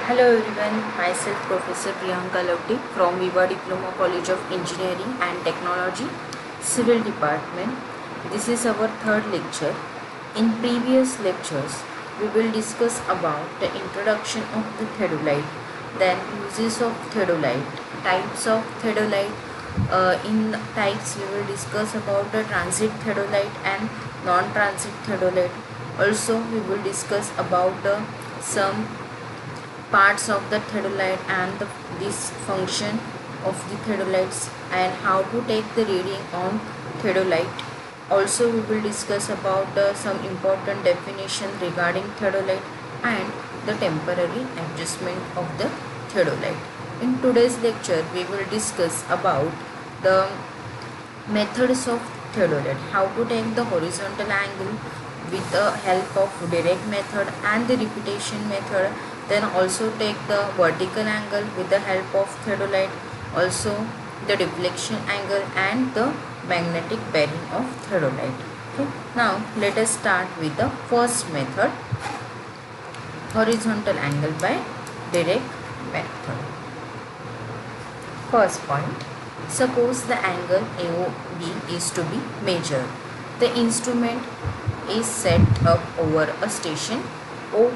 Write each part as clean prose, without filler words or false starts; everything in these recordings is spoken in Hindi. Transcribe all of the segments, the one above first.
Hello everyone, myself Professor Priyanka Lavde from Viva Diploma College of Engineering and Technology, Civil Department. This is our third lecture. In previous lectures, we will discuss about the introduction of the theodolite, then uses of theodolite, types of theodolite. In types, we will discuss about the transit theodolite and non-transit theodolite. Also, we will discuss about the some parts of the theodolite and this function of the theodolites and how to take the reading on theodolite. Also we will discuss about some important definition regarding theodolite and the temporary adjustment of the theodolite. In today's lecture we will discuss about the methods of theodolite, how to take the horizontal angle with the help of Dirac method and the repetition method, then also take the vertical angle with the help of theodolite, also the deflection angle and the magnetic bearing of theodolite. Okay, now let us start with the first method, horizontal angle by Dirac method. First point, suppose the angle AOB is to be measured. The instrument is set up over a station O.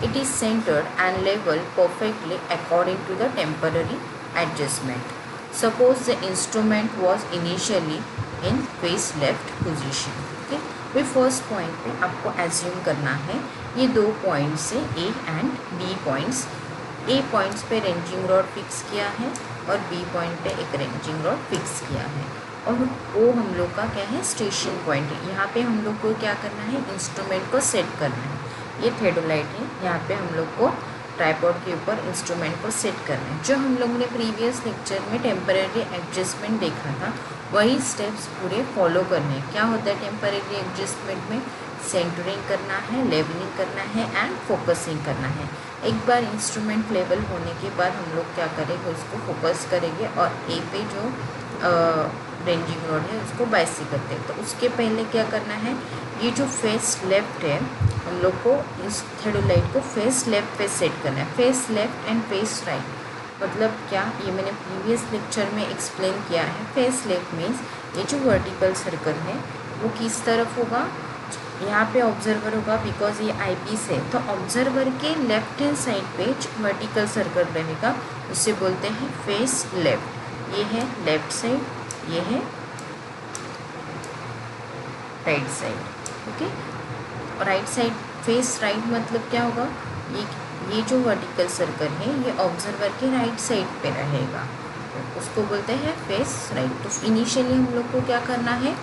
It is centered and level perfectly according to the temporary adjustment. Suppose the instrument was initially in face left position. Okay, वे फर्स्ट पॉइंट पे आपको एज्यूम करना है ये दो पॉइंट्स है A and B points. A points पे रेंजिंग रॉड फिक्स किया है और बी पॉइंट पे एक रेंजिंग रॉड फिक्स किया है और वो हम लोग का क्या है, स्टेशन पॉइंट है. यहाँ पे हम लोग को क्या करना है, इंस्ट्रूमेंट को सेट करना है. ये थेडोलाइट है, यहाँ पे हम लोग को ट्राइपॉड के ऊपर इंस्ट्रूमेंट को सेट करना है. जो हम लोग ने प्रीवियस लेक्चर में टेम्परेरी एडजस्टमेंट देखा था वही स्टेप्स पूरे फॉलो करने हैं. क्या होता है टेम्परेरी एडजस्टमेंट में, सेंटरिंग करना है, लेवलिंग करना है एंड फोकसिंग करना है. एक बार इंस्ट्रूमेंट लेवल होने के बाद हम लोग क्या करेंगे, उसको फोकस करेंगे और ए पे जो रेंजिंग रॉड है उसको बाइसेक्ट करते हैं. तो उसके पहले क्या करना है, ये जो फेस लेफ्ट है हम लोग को इस थेडोलाइट को फेस लेफ्ट पे सेट करना है. Face left and face right मतलब क्या, ये मैंने प्रीवियस लेक्चर में एक्सप्लेन किया है. फेस लेफ्ट मीन्स ये जो वर्टिकल सर्कल है वो किस तरफ होगा, यहाँ पे ऑब्जर्वर होगा बिकॉज ये आई पीस है. तो ऑब्जर्वर के लेफ्ट हैंड साइड पे वर्टिकल सर्कल रहेगा, उससे बोलते हैं फेस लेफ्ट. ये है लेफ्ट साइड, ये है right side. Okay, right side face right मतलब क्या होगा, ये जो वर्टिकल सर्कल है ये ऑब्जर्वर के राइट साइड पे रहेगा, तो उसको बोलते हैं फेस राइट. तो इनिशियली हम लोग को क्या करना है,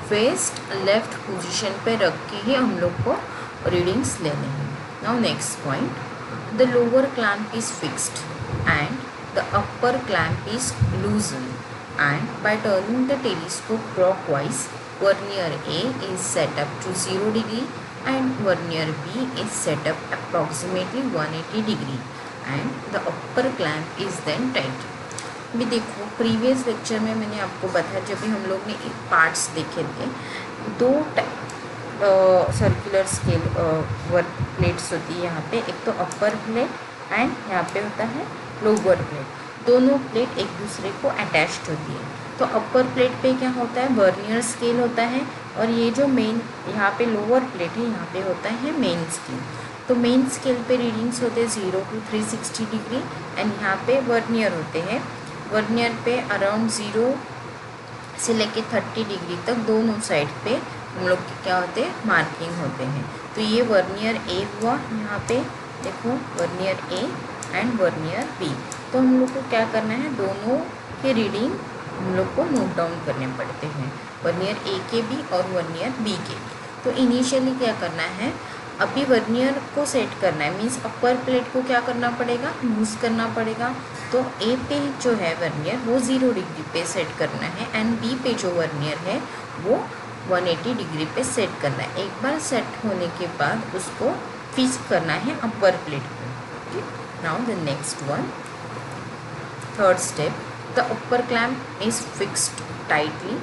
फेस लेफ्ट पोजीशन पे रख के ही हम लोग को रीडिंग्स लेने हैं. Now next point, the lower clamp is fixed and the upper clamp is लूजन and by turning the telescope clockwise, vernier A is set up to 0 degree and vernier B is set up approximately 180 degree and the upper clamp is then tight. भी देखो प्रीवियस लेक्चर में मैंने आपको बताया, जब भी हम लोग ने पार्ट्स देखे थे, दो सर्कुलर स्केल वर्क प्लेट्स होती है यहाँ पे. एक तो अपर प्लेट एंड यहाँ पे होता है लोअर प्लेट. दोनों प्लेट एक दूसरे को अटैच्ड होती है. तो अपर प्लेट पे क्या होता है, वर्नियर स्केल होता है और ये जो मेन यहाँ पे लोअर प्लेट है यहाँ पे होता है मेन स्केल. तो मेन स्केल पे रीडिंग्स होते हैं 0 to 360 डिग्री एंड यहाँ पे वर्नियर होते हैं. वर्नियर पे अराउंड 0 से लेके 30 डिग्री तक दोनों साइड पे हम लोग के क्या होते हैं, मार्किंग होते हैं. तो ये वर्नियर ए हुआ, यहाँ पे देखो vernier A and vernier B. तो हम लोग को क्या करना है, दोनों के रीडिंग हम लोग को नोट डाउन करने पड़ते हैं, वर्नियर ए के भी और वर्नियर बी के. तो इनिशियली क्या करना है, अभी वर्नियर को सेट करना है, मीन्स अपर प्लेट को क्या करना पड़ेगा, लूज करना पड़ेगा. तो ए पे जो है वर्नियर वो 0 डिग्री पे सेट करना है एंड बी पे जो वर्नियर है वो 180 डिग्री पे सेट करना है. एक बार सेट होने के बाद उसको फिक्स करना है अपर प्लेट को. Now the next one, third step, the upper clamp is fixed tightly,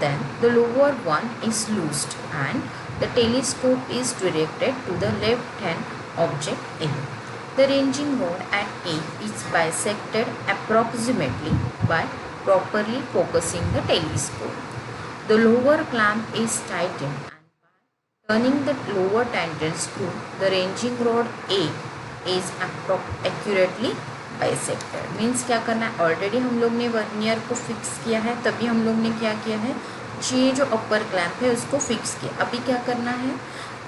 then the lower one is loosed and the telescope is directed to the left hand object A. The ranging rod at A is bisected approximately by properly focusing the telescope. The lower clamp is tightened and by turning the lower tangent screw, the ranging rod A is accurately bisected. Means क्या करना है, ऑलरेडी हम लोग ने वर्नियर को फिक्स किया है, तभी हम लोग ने क्या किया है, ये जो अपर क्लैंप है उसको फिक्स किया. अभी क्या करना है,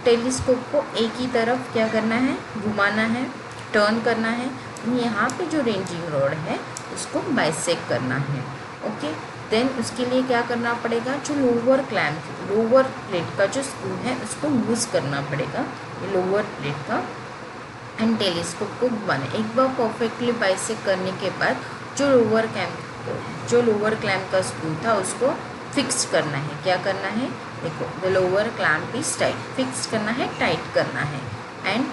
टेलीस्कोप को एक ही तरफ क्या करना है, घुमाना है, टर्न करना है. यहाँ पे जो रेंजिंग रॉड है उसको बाइसेक करना है. ओके, देन उसके लिए क्या करना पड़ेगा, जो लोअर क्लैंप, लोअर प्लेट का जो स्क्रू है उसको लूज़ करना पड़ेगा, लोअर प्लेट का, एंड टेलीस्कोप को घुमाना. एक बार परफेक्टली बाइसेक करने के बाद जो लोअर क्लैंप का स्क्रू था उसको फिक्स करना है. क्या करना है, देखो, the lower clamp is tight, fix करना है, टाइट करना है. एंड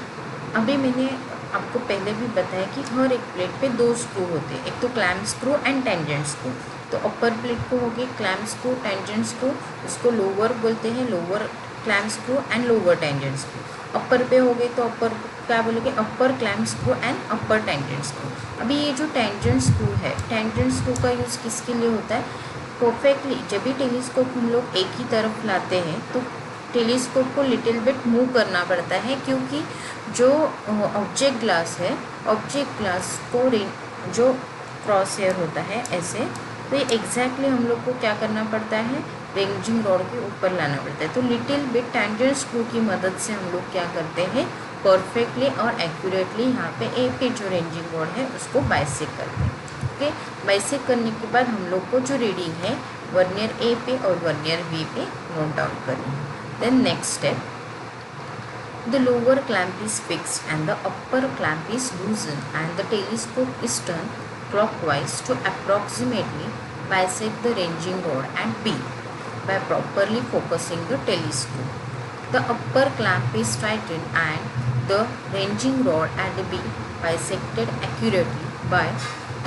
अभी मैंने आपको पहले भी बताया कि हर एक प्लेट पे 2 स्क्रू होते हैं, एक तो clamp screw and tangent screw. तो अपर प्लेट को हो गए क्लैंप स्क्रू, टेंजेंट स्क्रू, उसको लोअर बोलते हैं, lower clamp screw and lower tangent screw. Upper पे हो गए तो अपर क्या बोलोगे, upper clamp screw and upper tangent screw. अभी ये जो टेंजेंट स्क्रू है, टेंजेंट स्क्रू का यूज़ किसके लिए होता है, परफेक्टली जब भी टेलीस्कोप हम लोग एक ही तरफ लाते हैं तो टेलीस्कोप को लिटिल बिट मूव करना पड़ता है, क्योंकि जो ऑब्जेक्ट ग्लास है, ऑब्जेक्ट ग्लास को जो क्रॉस हेयर होता है ऐसे, तो ये एग्जैक्टली हम लोग को क्या करना पड़ता है, रेंजिंग रॉड के ऊपर लाना पड़ता है. तो लिटिल बिट टेंजेंट स्क्रू की मदद से हम लोग क्या करते हैं, परफेक्टली और एक्यूरेटली यहाँ पे ए पे जो रेंजिंग रॉड है उसको बाइसेक करते हैं. ओके, बाइसेक करने के बाद हम लोग को जो रीडिंग है वर्नियर ए पे और वर्नियर बी पे नोट डाउन करनी है. Then next step, the lower clamp is fixed and the upper clamp is loosened and the telescope is turned clockwise to approximately bisect the ranging rod and B by properly focusing the telescope. The upper clamp is tightened and the ranging rod and B bisected accurately by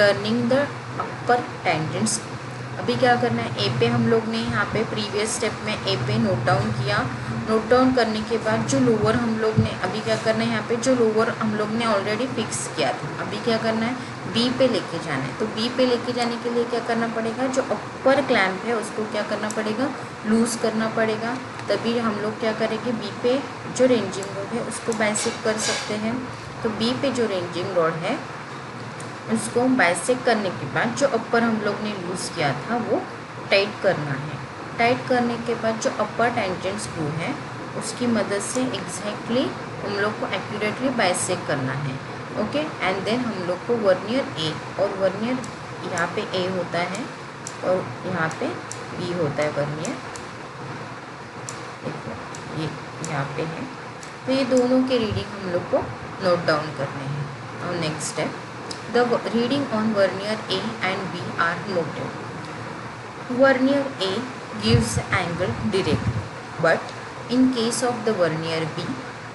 turning the upper tangent screw. अभी क्या करना है, ए पे हम लोग ने यहाँ पे प्रीवियस स्टेप में ए पे नोट डाउन किया. नोट डाउन करने के बाद जो लोअर हम लोग ने, अभी क्या करना है, यहाँ पे जो लोअर हम लोग ने ऑलरेडी फिक्स किया था, अभी क्या करना है, बी पे लेके जाना है. तो बी पे लेके जाने के लिए क्या करना पड़ेगा, जो अपर क्लैंप है उसको क्या करना पड़ेगा, लूज़ करना पड़ेगा. तभी हम लोग क्या करेंगे, बी पे जो रेंजिंग रॉड है उसको बाइसेक कर सकते हैं. तो बी पे जो रेंजिंग रॉड है उसको बाइसेक करने के बाद जो अपर हम लोग ने लूज़ किया था वो टाइट करना है. टाइट करने के बाद जो अपर टेंजेंट स्क्रू है उसकी मदद से एग्जैक्टली हम लोग को एक्यूरेटली बाइसेक करना है. ओके, एंड देन हम लोग को वर्नियर ए और वर्नियर, यहाँ पे ए होता है और यहाँ पे बी होता है वर्नियर, देखो ये यहाँ पे है. तो ये दोनों के रीडिंग हम लोग को नोट डाउन करने हैं. और next step, the reading on vernier A and B are noted. Vernier A gives the angle directly, but in case of the vernier B,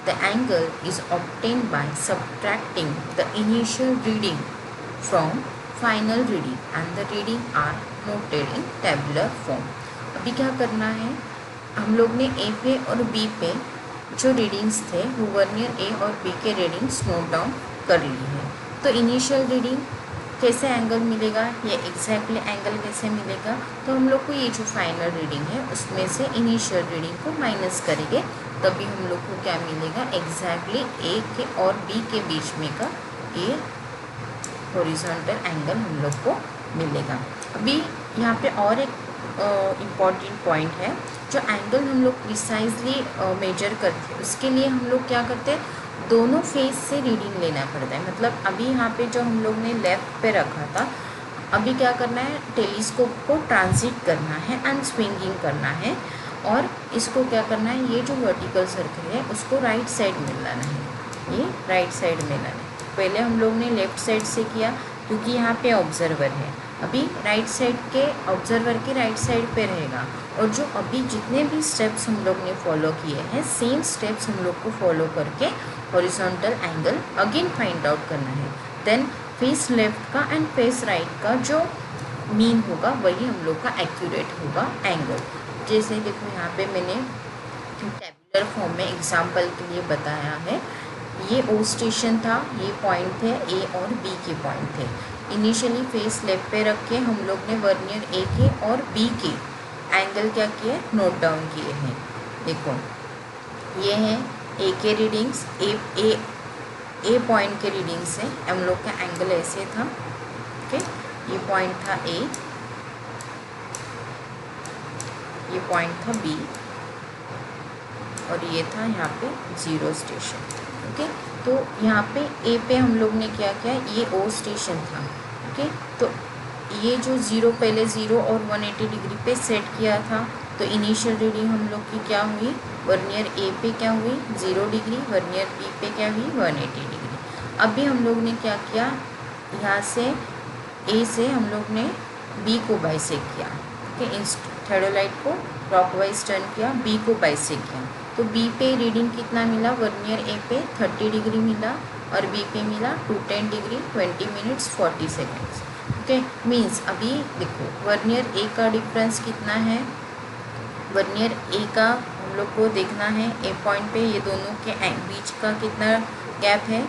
the angle is obtained by subtracting the initial reading from final reading and the reading are noted in tabular form. अभी क्या करना है, हम लोग ने A पे और B पे जो रीडिंग्स थे वो वर्नियर A और B के रीडिंग्स नोट डाउन कर ली है. तो इनिशियल रीडिंग कैसे एंगल मिलेगा, ये एग्जैक्टली एंगल कैसे मिलेगा, तो हम लोग को ये जो फाइनल रीडिंग है उसमें से इनिशियल रीडिंग को माइनस करेंगे, तभी हम लोग को क्या मिलेगा, एग्जैक्टली ए के और बी के बीच में का ये हॉरिजॉन्टल एंगल हम लोग को मिलेगा. अभी यहाँ पे और एक इम्पॉर्टेंट पॉइंट है, जो एंगल हम लोग प्रिसाइजली मेजर करते हैं उसके लिए हम लोग क्या करते हैं, दोनों फेस से रीडिंग लेना पड़ता है. मतलब अभी यहाँ पे जो हम लोग ने लेफ़्ट पे रखा था, अभी क्या करना है, टेलीस्कोप को ट्रांजिट करना है एंड स्विंगिंग करना है, और इसको क्या करना है, ये जो वर्टिकल सर्कल है उसको राइट साइड में लाना है, ये राइट साइड में लाना है. पहले हम लोग ने लेफ़्ट साइड से किया क्योंकि यहाँ पे ऑब्जर्वर है, अभी राइट साइड के ऑब्जर्वर के राइट साइड पे रहेगा. और जो अभी जितने भी स्टेप्स हम लोग ने फॉलो किए हैं, सेम स्टेप्स हम लोग को फॉलो करके horizontal angle again find out करना है. देन फेस लेफ्ट का एंड फेस राइट का जो मीन होगा वही हम लोग का एक्यूरेट होगा एंगल. जैसे देखो यहाँ पे मैंने टेबुलर फॉर्म में एग्जांपल के लिए बताया है ये ओ स्टेशन था, ये पॉइंट थे ए और बी के पॉइंट थे। इनिशियली फेस लेफ्ट पे रख के हम लोग ने वर्नियर ए के और बी के एंगल क्या किए, नोट डाउन किए हैं। देखो ये हैं ए के रीडिंग्स, ए पॉइंट के रीडिंग से हम लोग का एंगल ऐसे था। ओके, ये पॉइंट था ए, ये पॉइंट था बी और ये था यहाँ पे जीरो स्टेशन। ओके, तो यहाँ पे ए पे हम लोग ने क्या किया, ये ओ स्टेशन था। ओके, तो ये जो ज़ीरो पहले ज़ीरो और 180 डिग्री पे सेट किया था, तो इनिशियल रीडिंग हम लोग की क्या हुई, वर्नियर ए पे क्या हुई 0 डिग्री, वर्नियर बी पे क्या हुई 180 डिग्री। अभी हम लोग ने क्या किया, यहाँ से ए से हम लोग ने बी को बाइसेक किया। ओके, इस थर्डोलाइट को क्लॉकवाइज टर्न किया, बी को बाइसेक किया, तो बी पे रीडिंग कितना मिला, वर्नियर ए पे 30 डिग्री मिला और बी पे मिला 210 degree 20 minutes 40 seconds. Okay, means अभी देखो वर्नियर ए का डिफरेंस कितना है, वर्नियर ए का हम लोग को देखना है ए पॉइंट पे ये दोनों के बीच का कितना गैप है,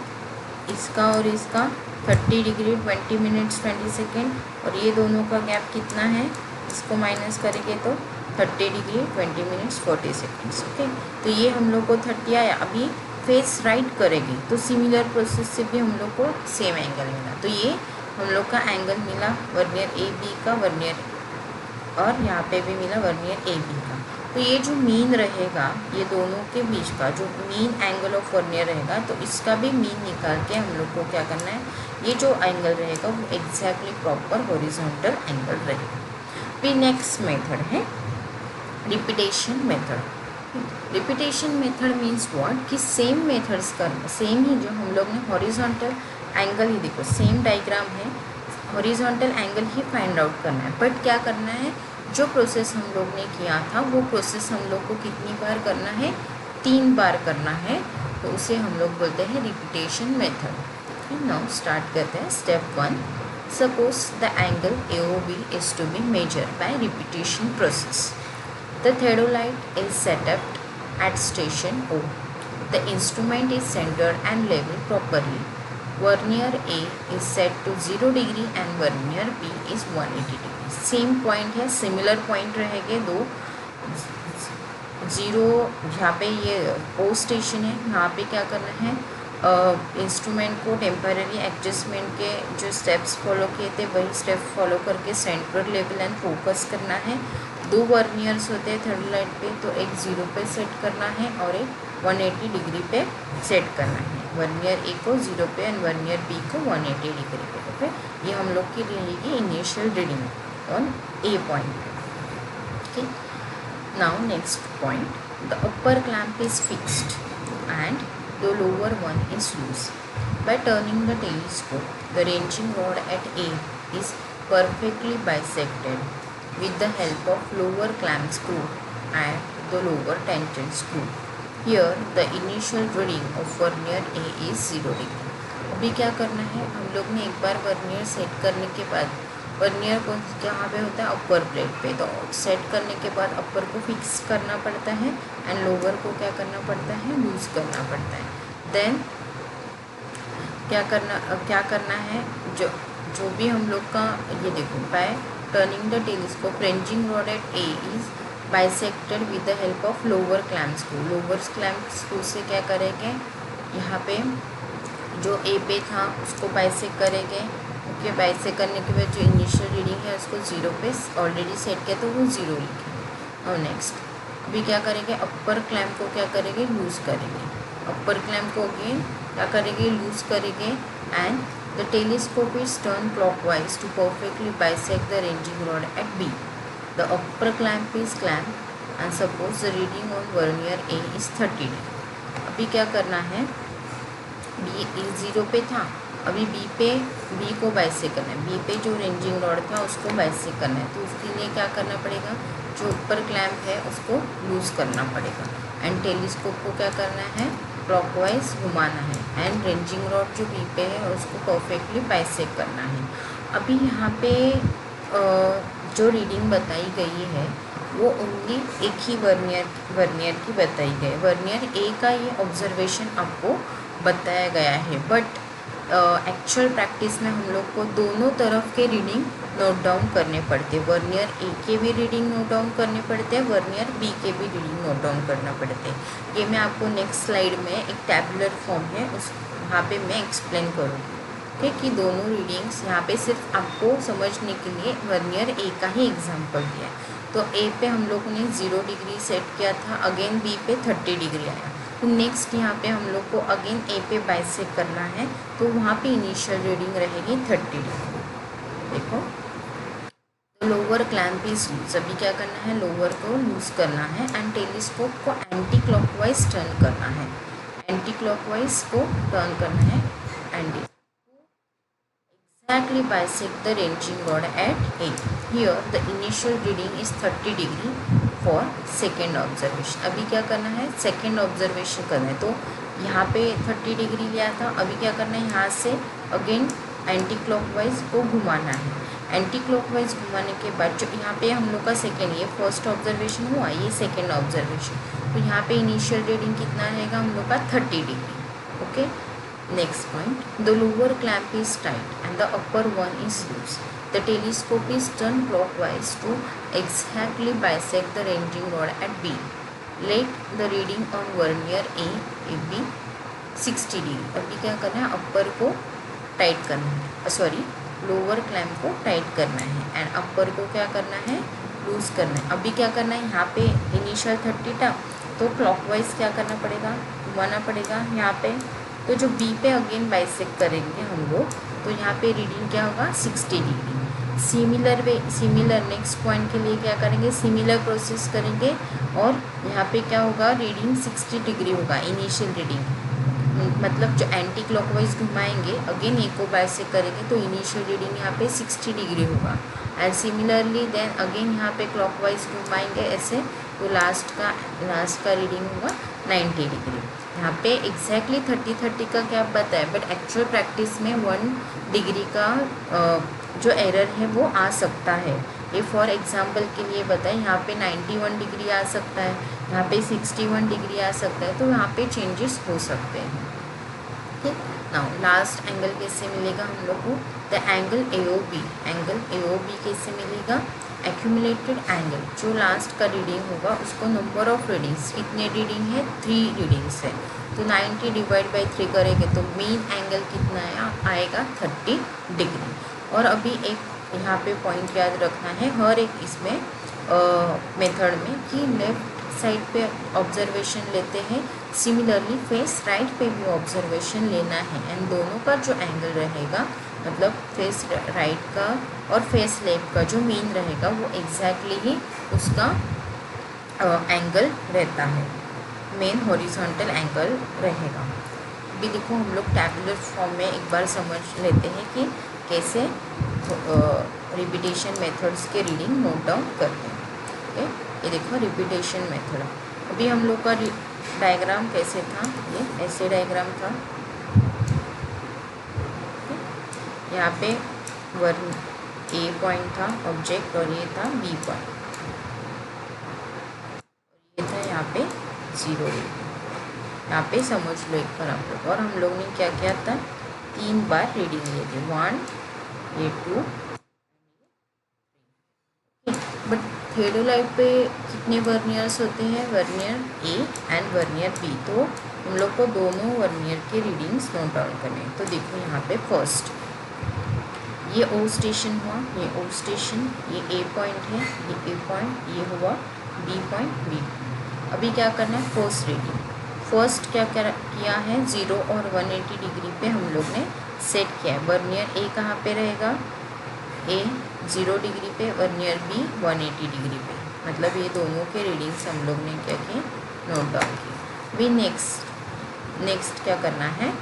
इसका और इसका 30 डिग्री 20 मिनट्स 20 सेकेंड, और ये दोनों का गैप कितना है, इसको माइनस करेंगे तो 30 डिग्री 20 मिनट्स 40 सेकेंड्स। ओके, तो ये हम लोग को 30 आया। अभी फेस राइट करेंगे तो सिमिलर प्रोसेस से भी हम लोग को सेम एंगल मिला, तो ये हम लोग का एंगल मिला वर्नियर ए बी का, वर्नियर और यहाँ पे भी मिला वर्नियर ए बी का। तो ये जो मीन रहेगा, ये दोनों के बीच का जो मीन एंगल ऑफ वर्नियर रहेगा, तो इसका भी मीन निकाल के हम लोग को क्या करना है, ये जो एंगल रहेगा वो एग्जैक्टली प्रॉपर हॉरिजॉन्टल एंगल रहेगा। फिर नेक्स्ट मेथड है repetition method. Repetition method means what, कि सेम मेथड्स करना, सेम ही जो हम लोग ने हॉरिजॉन्टल एंगल ही देखो सेम डायग्राम है, हॉरिजॉन्टल एंगल ही फाइंड आउट करना है, बट क्या करना है, जो प्रोसेस हम लोग ने किया था वो प्रोसेस हम लोग को कितनी बार करना है, 3 बार करना है, तो उसे हम लोग बोलते हैं रिपीटेशन मेथड। नाउ स्टार्ट करते हैं step 1। Suppose the angle AOB is to be measured by repetition process. The theodolite is set up at station O. The instrument is centered and level properly. Vernier A is set to 0 degree and vernier B is 180 degree. Same point है, similar point रहेंगे दो। ज़ीरो यहाँ पे ये O स्टेशन है, यहाँ पे क्या करना है, इंस्ट्रूमेंट को टेम्पररी एडजस्टमेंट के जो स्टेप्स फॉलो किए थे वही स्टेप फॉलो करके सेंटर लेवल एंड फोकस करना है। 2 वर्नियर्स होते हैं थर्ड लाइट पे, तो एक 0 पे सेट करना है और एक 180 डिग्री पे सेट करना है, वर्नियर ए को 0 पे एंड वर्नियर बी को 180 डिग्री पे। ओके, ये हम लोग की रहेगी initial reading on A point. Okay, now next point, the upper clamp is fixed and the lower one is loose. By turning the telescope, the ranging rod at A is perfectly bisected with the help of lower clamp screw and the lower tangent screw. Here, the initial reading of vernier A is 0 degree. अभी क्या करना है, हम लोग ने एक बार वर्नियर सेट करने के बाद, वर्नियर को कहाँ पे होता है, अपर प्लेट पे, तो सेट करने के बाद अपर को फिक्स करना पड़ता है एंड लोअर को क्या करना पड़ता है, लूज करना पड़ता है। देन क्या करना है, जो भी हम लोग का ये देखो, by turning the telescope ranging rod at A is bisected with the help of lower clamp screw. Lower clamp screw से क्या करेंगे, यहाँ पे जो ए पे था उसको बाइसेक करेंगे। ओके, बाइसेक करने के बाद जो इनिशियल रीडिंग है उसको 0 पे ऑलरेडी सेट किया तो वो 0 लिखेंगे। और नेक्स्ट अभी क्या करेंगे, अपर क्लैम्प को क्या करेंगे, लूज़ करेंगे। अपर क्लैम्प को अगेन क्या करेंगे, लूज़ करेंगे and the telescope is turn clockwise to perfectly bisect the ranging rod at B. The upper clamp is clamp and suppose the reading on vernier A is 30 degree. अभी क्या करना है, बी 0 पे था, अभी बी को बाइसेक करना है, बी पे जो रेंजिंग रॉड था उसको बाइसेक करना है, तो उसके लिए क्या करना पड़ेगा, जो ऊपर क्लैम्प है उसको लूज़ करना पड़ेगा एंड टेलीस्कोप को क्या करना है, क्लॉकवाइज घुमाना है एंड रेंजिंग रॉड जो बी पे है उसको परफेक्टली बाइसेक करना है। अभी यहाँ पे जो रीडिंग बताई गई है वो ओनली एक ही वर्नियर की बताई गई। वर्नियर ए का ये ऑब्जर्वेशन आपको बताया गया है, बट एक्चुअल प्रैक्टिस में हम लोग को दोनों तरफ के रीडिंग नोट डाउन करने पड़ते हैं। वर्नियर ए के भी रीडिंग नोट डाउन करने पड़ते हैं, वर्नियर बी के भी रीडिंग नोट डाउन करना पड़ते हैं। ये मैं आपको नेक्स्ट स्लाइड में एक टैबुलर फॉर्म है उस वहाँ पे मैं एक्सप्लेन करूँगी। ठीक, कि दोनों रीडिंग्स यहाँ पे सिर्फ आपको समझने के लिए वर्नियर ए का ही एग्जाम्पल दिया है। तो ए पे हम लोगों ने 0 डिग्री सेट किया था, अगेन बी पे 30 डिग्री आया। तो नेक्स्ट यहाँ पे हम लोग को अगेन ए पे बाइसेक्ट करना है, तो वहाँ पे इनिशियल रीडिंग रहेगी 30 डिग्री। देखो, लोअर क्लैम्प इज लूज, अभी क्या करना है, लोअर को लूज करना है एंड टेलीस्कोप को एंटी क्लॉकवाइज टर्न करना है, एंटी क्लॉकवाइज को टर्न करना है and exactly bisect the ranging rod at A. Here the initial reading is 30 degree for second observation. अभी क्या करना है, सेकेंड ऑब्जर्वेशन करना है। तो यहाँ पे 30 डिग्री लिया था, अभी क्या करना है, यहाँ से अगेन एंटी क्लॉकवाइज को घुमाना है। एंटी क्लॉकवाइज घुमाने के बाद जो यहाँ पे हम लोग का सेकेंड, ये फर्स्ट ऑब्जर्वेशन हुआ, ये सेकेंड ऑब्जर्वेशन, तो यहाँ पे इनिशियल रीडिंग कितना रहेगा हम लोग का 30 degree. Okay, next point, the lower clamp is tight and the upper one is loose. The telescope is turned clockwise to exactly bisect the ranging rod at B. Let the reading on vernier A be 60 degree. अभी क्या करना है, अपर को टाइट करना है, सॉरी लोअर क्लैम्प को टाइट करना है एंड अपर को क्या करना है, लूज करना है। अभी क्या करना है, यहाँ पे इनिशियल 30 था, तो क्लॉकवाइज क्या करना पड़ेगा, घुमाना पड़ेगा यहाँ पे। तो जो बी पे अगेन बाइसेक्ट करेंगे हम लोग, तो यहाँ पे रीडिंग क्या होगा, 60 डिग्री। सिमिलर नेक्स्ट पॉइंट के लिए क्या करेंगे, सिमिलर प्रोसेस करेंगे और यहाँ पे क्या होगा, रीडिंग 60 डिग्री होगा इनिशियल रीडिंग। मतलब जो एंटी क्लॉकवाइज घुमाएंगे, अगेन ए को बाइसेक्ट करेंगे, तो इनिशियल रीडिंग यहाँ पे 60 डिग्री होगा एंड सिमिलरली देन अगेन यहाँ पे क्लॉकवाइज घुमाएंगे ऐसे, तो लास्ट का रीडिंग होगा 90 डिग्री। यहाँ पे एग्जैक्टली 30 का क्या बताया, बट एक्चुअल प्रैक्टिस में 1 डिग्री का जो एरर है वो आ सकता है। ये फॉर एग्जांपल के लिए बताएं, यहाँ पे 91 डिग्री आ सकता है, यहाँ पे 61 डिग्री आ सकता है, तो यहाँ पे चेंजेस हो सकते हैं। ठीक, नाउ लास्ट एंगल कैसे मिलेगा हम लोग को, the angle AOB, angle AOB कैसे मिलेगा, एक्यूमुलेटेड एंगल, जो लास्ट का रीडिंग होगा उसको नंबर ऑफ रीडिंग्स, कितने रीडिंग है, 3 रीडिंग्स है, तो 90 डिवाइड बाई 3 करेंगे तो मेन एंगल कितना आएगा 30 डिग्री। और अभी एक यहाँ पे पॉइंट याद रखना है हर एक इसमें मेथड में, कि लेफ्ट साइड पे ऑब्जर्वेशन लेते हैं, सिमिलरली फेस राइट पे भी ऑब्जर्वेशन लेना है एंड दोनों का जो एंगल रहेगा, मतलब फेस राइट का और फेस लेफ्ट का जो मेन रहेगा वो एग्जैक्टली ही उसका एंगल रहता है, मेन हॉरिजॉन्टल एंगल रहेगा। अभी देखो हम लोग टैबुलर फॉर्म में एक बार समझ लेते हैं कि कैसे रिपीटेशन मेथड्स के रीडिंग नोट डाउन करते हैं। ओके, ये देखो रिपीटेशन मेथड, अभी हम लोग का डायग्राम कैसे था, ये ऐसे डायग्राम था, यहाँ पे वर्न ए पॉइंट था ऑब्जेक्ट और ये था बी पॉइंट, ये था यहाँ पे 0 यहाँ पे समझ लो एक बार आप लोग। और हम लोग ने क्या किया था, 3 बार रीडिंग लिए थे, 1 ये 2, बट थियोडोलाइट पे कितने वर्नियर्स होते हैं, vernier A and vernier B, तो हम लोग को दोनों वर्नियर के रीडिंग्स नोट डाउन करने हैं। तो देखो यहाँ पे फर्स्ट ये O स्टेशन हुआ, ये O स्टेशन, ये A पॉइंट है, ये A पॉइंट, ये हुआ B पॉइंट, B। अभी क्या करना है, फर्स्ट रीडिंग, फर्स्ट क्या किया है, 0 और 180 डिग्री पे हम लोग ने सेट किया है। वर्नियर A कहाँ पे रहेगा, A 0 डिग्री पे, वर्नियर B 180 डिग्री पे, मतलब ये दोनों के रीडिंग्स हम लोग ने क्या किए, नोट डाउन किए। भी नेक्स्ट क्या करना है,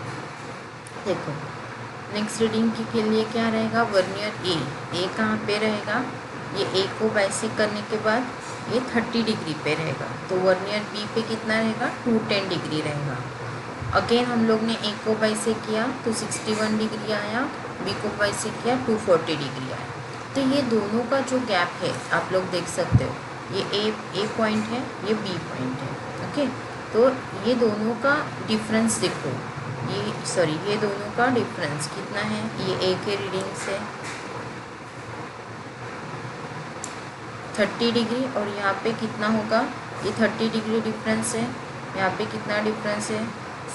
देखो नेक्स्ट रीडिंग के लिए क्या रहेगा, वर्नियर ए कहाँ पे रहेगा, ये ए को बाइसेक्ट करने के बाद ये 30 डिग्री पे रहेगा, तो वर्नियर बी पे कितना रहेगा, 210 डिग्री रहेगा। अगेन हम लोग ने ए को बाइसेक्ट किया तो 61 डिग्री आया, बी को बाइसेक्ट किया 240 डिग्री आया। तो ये दोनों का जो गैप है आप लोग देख सकते हो, ये ए पॉइंट है, ये बी पॉइंट है। ओके, तो ये दोनों का डिफरेंस देखो, ये दोनों का डिफरेंस कितना है, ये ए के रीडिंग से 30 डिग्री और यहाँ पे कितना होगा, ये 30 डिग्री डिफरेंस है, यहाँ पे कितना डिफरेंस है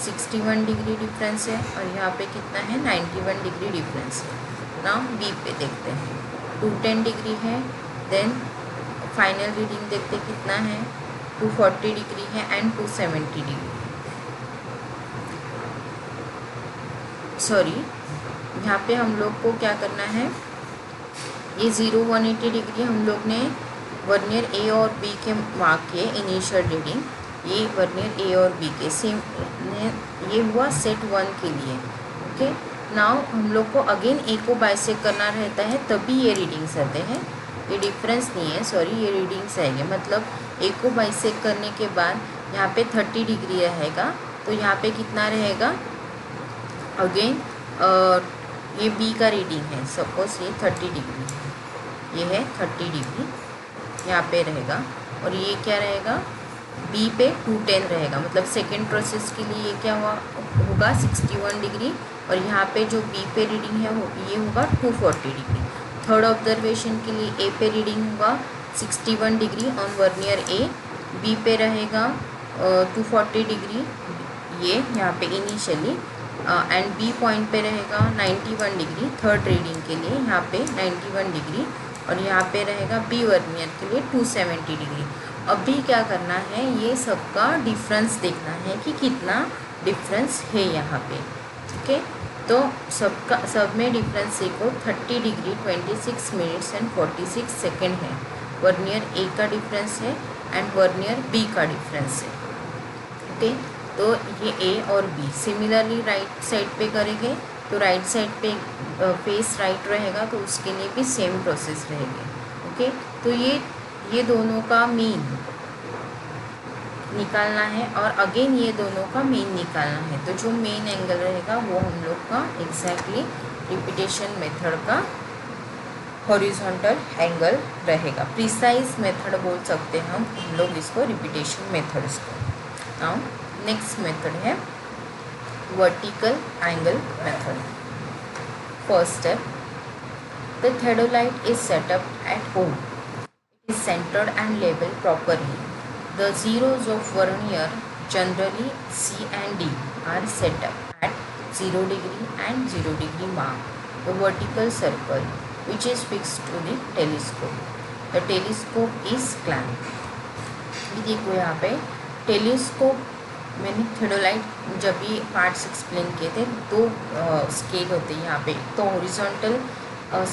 61 डिग्री डिफरेंस है, और यहाँ पे कितना है 91 डिग्री डिफरेंस है ना। बी पे देखते हैं 210 डिग्री है, देन फाइनल रीडिंग देखते कितना है 240 डिग्री है एंड 270 डिग्री, सॉरी यहाँ पे हम लोग को क्या करना है, ये 180 डिग्री हम लोग ने वर्नियर ए और बी के मार्क किए इनिशियल रीडिंग, ये वर्नियर ए और बी के सेम, ये हुआ सेट 1 के लिए। ओके, नाउ हम लोग को अगेन ए को बाइसेक्ट करना रहता है तभी ये रीडिंग्स आते हैं, ये डिफरेंस नहीं है, सॉरी ये रीडिंग्स है, ये मतलब ए को बाइसेक्ट करने के बाद यहाँ पे 30 डिग्री रहेगा, तो यहाँ पे कितना रहेगा अगेन ये बी का रीडिंग है, सपोज ये 30 डिग्री है, ये है 30 डिग्री यहाँ पे रहेगा, और ये क्या रहेगा बी पे 210 रहेगा, मतलब सेकेंड प्रोसेस के लिए ये क्या होगा 61 डिग्री, और यहाँ पे जो बी पे रीडिंग है वो ये होगा 240 डिग्री। थर्ड ऑब्जर्वेशन के लिए ए पे रीडिंग होगा 61 degree on vernier A, B पे रहेगा 240 डिग्री ये यहाँ पे इनिशियली, एंड बी पॉइंट पे रहेगा 91 डिग्री थर्ड रीडिंग के लिए, यहाँ पे 91 डिग्री, और यहाँ पे रहेगा बी वर्नियर के लिए 270 डिग्री। अब भी क्या करना है, ये सबका डिफरेंस देखना है कि कितना डिफरेंस है यहाँ पे। ठीक है, तो सब में डिफरेंस देखो 30 डिग्री 26 मिनट्स एंड 46 सेकेंड है, वर्नियर ए का डिफरेंस है एंड वर्नियर बी का डिफरेंस है। ओके, तो ये ए और बी सिमिलरली राइट साइड पे करेंगे, तो राइट साइड पे फेस राइट रहेगा, तो उसके लिए भी सेम प्रोसेस रहेगी। ओके, तो ये दोनों का मीन निकालना है और अगेन ये दोनों का मीन निकालना है, तो जो मेन एंगल रहेगा वो हम लोग का एग्जैक्टली रिपीटेशन मेथड का हॉरिजॉन्टल एंगल रहेगा, प्रिसाइज मेथड बोल सकते हैं हम लोग इसको, रिपीटेशन मेथड्स को। नाउ नेक्स्ट मेथड है vertical angle method. First step, the theodolite is set up at O. It is centered and labeled properly. The zeros of vernier, generally C and D, are set up at 0 degree and 0 degree mark. The vertical circle, which is fixed to the telescope. The telescope is clamped. ये देखो यहाँ पे टेलीस्कोप, मैंने थियोडोलाइट जब भी पार्ट्स एक्सप्लेन किए थे, दो स्केल होते हैं यहाँ पे, तो हॉरिजॉन्टल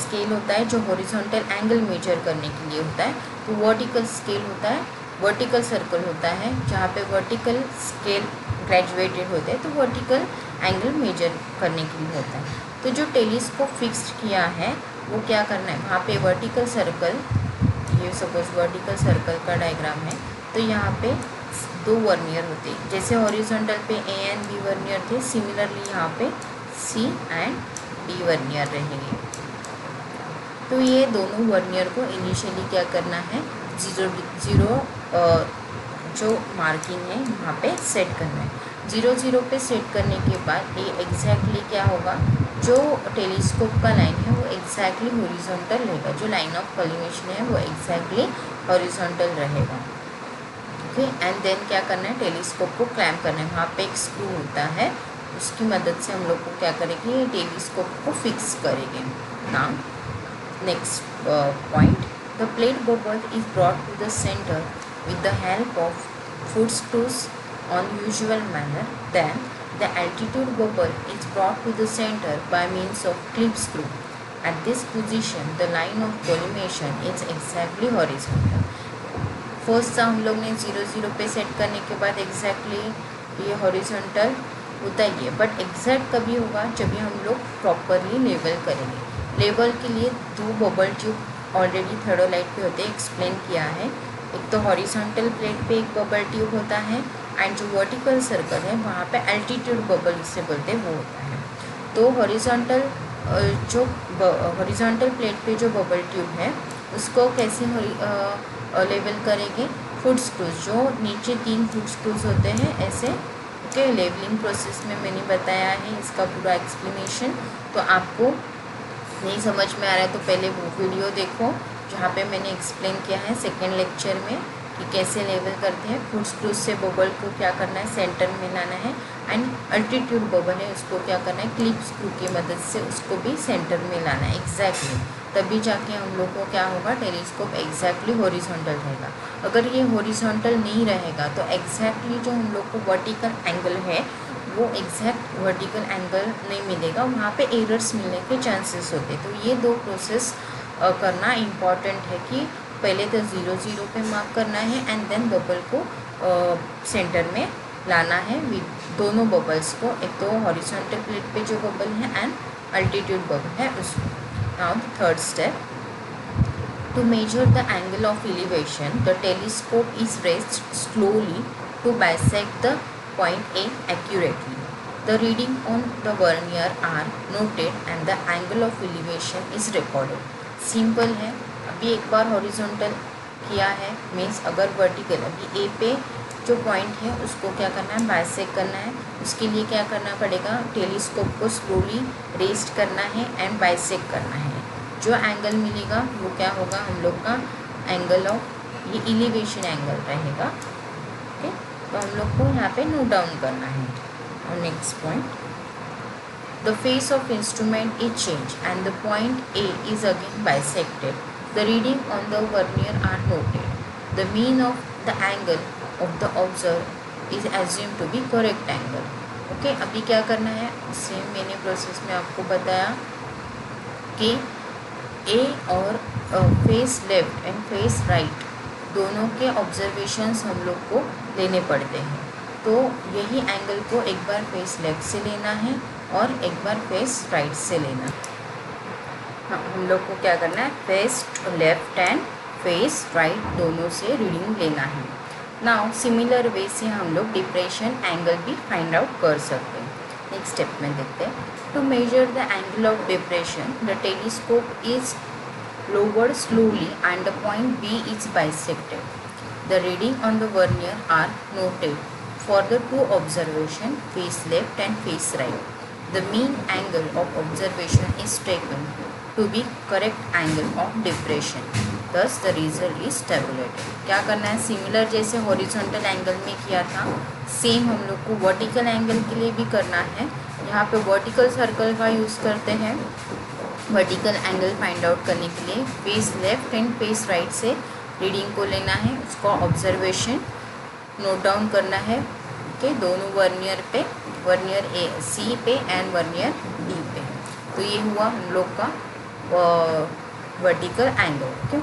स्केल होता है जो हॉरिजॉन्टल एंगल मेजर करने के लिए होता है, तो वर्टिकल स्केल होता है, वर्टिकल सर्कल होता है जहाँ पे वर्टिकल स्केल ग्रेजुएटेड होते हैं, तो वर्टिकल एंगल मेजर करने के लिए होता है। तो जो टेलीस्कोप फिक्स्ड किया है वो क्या करना है, वहाँ पे वर्टिकल सर्कल, ये सपोज वर्टिकल सर्कल का डायग्राम है, तो यहाँ पे दो वर्नियर होते हैं, जैसे हॉरिजॉन्टल पे ए एंड बी वर्नियर थे, सिमिलरली यहाँ पे सी एंड डी वर्नियर रहेंगे। तो ये दोनों वर्नियर को इनिशियली क्या करना है, जीरो जो मार्किंग है वहाँ पे सेट करना है। 0 पे सेट करने के बाद ये एग्जैक्टली क्या होगा, जो टेलीस्कोप का लाइन है वो एग्जैक्टली हॉरिजॉन्टल रहेगा, जो लाइन ऑफ कोलिमेशन है वो एग्जैक्टली हॉरिजॉन्टल रहेगा। ओके, एंड देन क्या करना है, टेलीस्कोप को क्लैम्प करना है, वहाँ पे एक स्क्रू होता है, उसकी मदद से हम लोग को क्या करेंगे, टेलीस्कोप को फिक्स करेंगे। Now next point, the plate bubble is brought to the centre with the help of foot screws on usual manner. Then the altitude bubble is brought to the center by means of clip screw. At this position the line of collimation is exactly horizontal. First हम लोग ने 0 पे सेट करने के बाद एग्जैक्टली ये हॉरिजॉन्टल होता ही है, बट एग्जैक्ट कभी होगा जब हम लोग प्रॉपरली लेवल करेंगे। लेवल के लिए दो बबल ट्यूब ऑलरेडी थियोडोलाइट पे होते हैं, एक्सप्लेन किया है, एक तो हॉरिजॉन्टल प्लेट पे एक बबल ट्यूब होता है, एंड जो वर्टिकल सर्कल है वहाँ पे एल्टीट्यूड बबल जिसे बोलते हैं वो होता है। तो हॉरिजॉन्टल प्लेट पे जो बबल ट्यूब है उसको कैसे लेवल करेंगे, फुट स्क्रूज, जो नीचे 3 फुट स्क्रूज होते हैं ऐसे ओके, लेवलिंग प्रोसेस में मैंने बताया है इसका पूरा एक्सप्लेनेशन। तो आपको नहीं समझ में आ रहा है तो पहले वो वीडियो देखो जहाँ पे मैंने एक्सप्लेन किया है सेकेंड लेक्चर में कि कैसे लेवल करते हैं। फुट स्क्रूज से बबल को क्या करना है, सेंटर में लाना है। एंड अल्टीट्यूड बबल है, उसको क्या करना है, क्लिप स्क्रू की मदद से उसको भी सेंटर में लाना है एग्जैक्टली। तभी जाके हम लोग को क्या होगा, टेलीस्कोप एग्जैक्टली हॉरिजॉन्टल रहेगा। अगर ये हॉरिजॉन्टल नहीं रहेगा तो एग्जैक्टली जो हम लोग को वर्टिकल एंगल है वो एग्जैक्ट वर्टिकल एंगल नहीं मिलेगा, वहाँ पे एरर्स मिलने के चांसेस होते। तो ये दो प्रोसेस करना इम्पॉर्टेंट है कि पहले तो 0 0 पे मार्क करना है एंड देन बबल को सेंटर में लाना है विद दोनों बबल्स को, एक तो हॉरिजॉन्टल प्लेट पे जो बबल है एंड अल्टीट्यूड बबल है उसको। Now the third step, to measure the angle of elevation, the telescope is raised slowly to bisect the point A accurately. The reading on the vernier are noted and the angle of elevation is recorded. Simple है। अभी एक बार हॉरिजॉन्टल किया है मीन्स अगर वर्टिकल, अभी ए पे जो पॉइंट है उसको क्या करना है, बाइसेक्ट करना है। उसके लिए क्या करना पड़ेगा, टेलीस्कोप को स्लोली रेस्ट करना है एंड बाइसेक्ट करना है। जो एंगल मिलेगा वो क्या होगा, हम लोग का एंगल ऑफ, ये एलिवेशन एंगल रहेगा। ओके, तो हम लोग को यहाँ पे नोट डाउन करना है। और next point, the face of instrument is change and the point A is again bisected. The reading on the vernier are noted. The mean of the angle of the observe is assume to be correct angle. Okay, अभी क्या करना है, सेम मैंने प्रोसेस में आपको बताया कि ए और face left and face right दोनों के ऑब्जर्वेशंस हम लोग को लेने पड़ते हैं। तो यही एंगल को एक बार फेस लेफ्ट से लेना है और एक बार फेस राइट से लेना है। हाँ, हम लोग को क्या करना है, face left and face right दोनों से रीडिंग लेना है। नाउ सिमिलर वे से हम लोग डिप्रेशन एंगल भी फाइंड आउट कर सकते हैं। नेक्स्ट स्टेप में देखते हैं, to measure the angle of depression, the telescope is lowered slowly and the point B is bisected. The reading on the vernier are noted for the two observation, face left and face right. The mean angle of observation is taken to be correct angle of depression. Thus the result is tabulated. क्या करना है, सिमिलर जैसे हॉरिजॉन्टल एंगल में किया था सेम हम लोग को वर्टिकल एंगल के लिए भी करना है। यहाँ पे वर्टिकल सर्कल का यूज़ करते हैं वर्टिकल एंगल फाइंड आउट करने के लिए। Face left and face right से रीडिंग को लेना है, उसको ऑब्जर्वेशन नोट डाउन करना है। ओके, दोनों वर्नियर पे, वर्नियर ए सी पे एंड वर्नियर डी पे। तो ये हुआ हम लोग का vertical angle. Okay,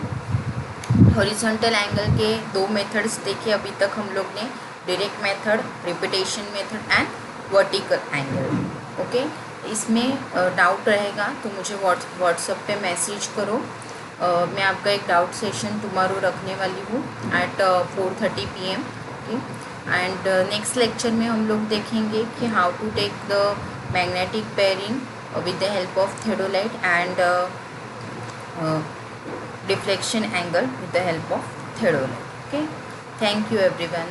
horizontal angle के दो मेथड्स देखे अभी तक हम लोग ने, direct method, repetition method and vertical angle. Okay, इसमें डाउट रहेगा तो मुझे व्हाट्सएप पे मैसेज करो। मैं आपका एक डाउट सेशन टुमारो रखने वाली हूँ at 4:30 PM। Okay, and next lecture में हम लोग देखेंगे कि how to take the magnetic bearing with the help of theodolite and deflection angle with the help of theodolite. Okay, thank you everyone.